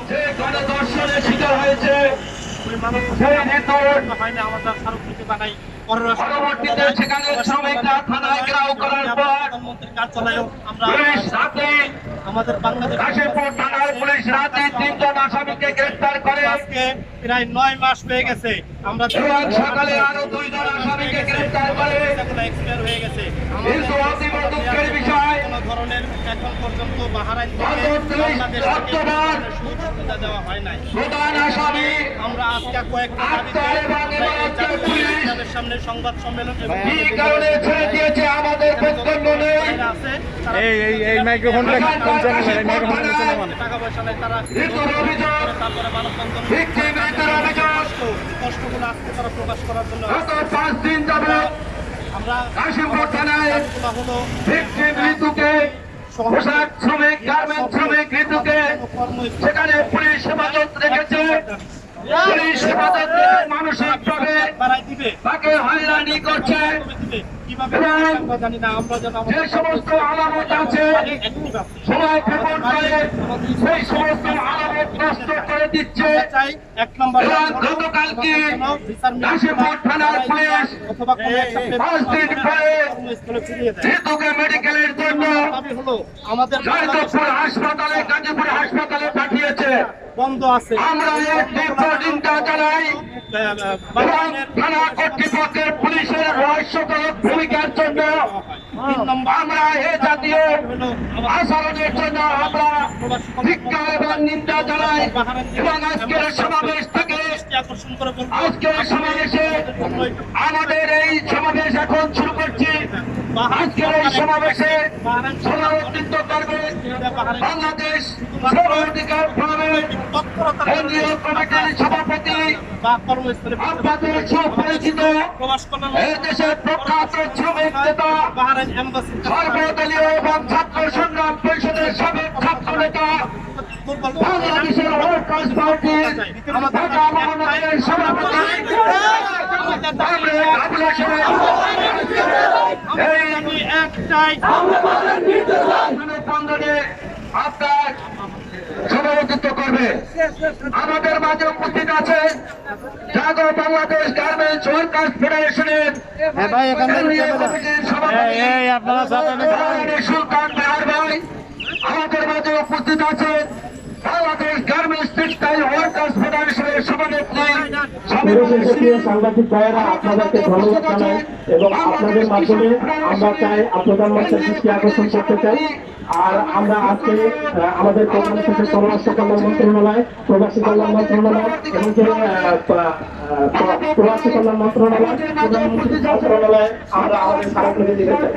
যে গণধর্ষণের শিকার হয়েছে সেই নির্দোষ পরবর্তীতে সেখানে শ্রমিকরা থানায় ঘেরাও করার পর পুলিশ রাতে আমাদের বাংলাদেশ কাশিমপুর থানার পুলিশ রাতে 3 জন আসামিকে গ্রেফতার করে আজকে প্রায় 9 মাস পেয়ে গেছে। আমরা সকালে আরো 2 জন আসামিকে গ্রেফতার করে এক্সপায়ার হয়ে গেছে। কিন্তু অতীব দুঃখের বিষয় কোনো ধরনের এখন পর্যন্ত বাহারাইন থেকে বাংলাদেশ থেকে সুযোগ সুবিধা দেওয়া হয় নাই। প্রধান আসামি আমরা আজকে কয়েকটা আক্তার এবং ইমারতের পুলিশ তাদের সামনে সংবাদ সম্মেলন কি কারণে ছেড়ে দিয়েছে আমাদের বক্তব্য নেই। আছে এই মাইক্রোফোনটা কোন চ্যানেলের এই মাইক্রোফোনটা কোন চ্যানেল টাকা পয়সা নাই তারা মৃত্যুর অভিযোগ তারপরে মানববন্ধন ভিকটিম মৃত্যুর অভিযোগ কষ্টগুলো আজকে তারা প্রকাশ করার জন্য গত 5 দিন যাবত আমরা কাশিমপুর থানায় হলো ভিকটিম ঋতুকে পোশাক শ্রমিক গার্মেন্ট শ্রমিক ঋতুকে সেখানে পুলিশ হেফাজত রেখেছে। পুলিশ হেফাজত মানসিকভাবে বাড়াই দিবে তাকে হয়রানি করছে। কিভাবে আমরা জানি না। আমরা যেন যে সমস্ত আলামত আছে সময় ক্ষেপণ করে সেই সমস্ত আলামত নষ্ট করে দিচ্ছে। চাই 1 নম্বর এবং গতকালকে কাশিমপুর থানার পুলিশ অথবা কোনো একটা 5 দিন পরে স্কুলে ফিরিয়ে দেয়। ঋতুকে মেডিকেলের জন্য দাবি হলো আমাদের জয়দেবপুর হাসপাতালে গাজীপুর হাসপাতালে পাঠিয়েছে। বন্ধ আছে। আমরা এই তীব্র নিন্দা জানাই এবং থানা কর্তৃপক্ষের পুলিশের রহস্যজনক ভূমিকার জন্য আমরা এ জাতীয় আচরণের জন্য আমরা ধিক্কার এবং নিন্দা জানাই। এবং আজকের সমাবেশ থেকে আকর্ষণ করে বলবো আজকের সমাবেশে আমাদের এই সমাবেশ এখন শুরু করছি। আজকের এই সমাবেশে সভাপতিত্ব করবে বাংলাদেশ শ্রম অধিকার ফোরামের কেন্দ্রীয় কমিটির সভাপতি বা কর্মস্থলে আপনাদের সুপরিচিত প্রবাস করার এই দেশের প্রখ্যাত শ্রমিক নেতা বাহারাইন এম্বাসি সর্বদলীয় এবং ছাত্র সংগ্রাম পরিষদের সাবেক ছাত্র নেতা বাংলাদেশের ওয়ার্কার্স পার্টির ঢাকা মহানগরের সভাপতি আবুল হাশেম এই একটাই মানববন্ধনে আপনার সভাপতিত্ব করবে। আমাদের মাঝে উপস্থিত আছেন জাগো বাংলাদেশ গার্মেন্টস ওয়ার্কার্স ফেডারেশনের কেন্দ্রীয় কমিটির সভাপতি সুলতান বেহার ভাই। আমাদের মাঝে উপস্থিত আছেন বাংলাদেশ গার্মেন্টস টেক্সটাইল ওয়ার্কার্স ফেডারেশনের সভানেত্রী সাংবাদিক ভাইয়েরা আপনাদেরকে ধন্যবাদ জানাই এবং আপনাদের মাধ্যমে আমরা চাই প্রধানমন্ত্রীর দৃষ্টি আকর্ষণ করতে চাই। আর আমরা আজকে আমাদের প্রধান সচিব পররাষ্ট্র কল্যাণ মন্ত্রণালয়, প্রবাসী কল্যাণ মন্ত্রণালয় এবং প্রবাসী কল্যাণ মন্ত্রণালয়, প্রধানমন্ত্রী মন্ত্রণালয়ে আমরা আমাদের স্মারকলিপি দিতে চাই।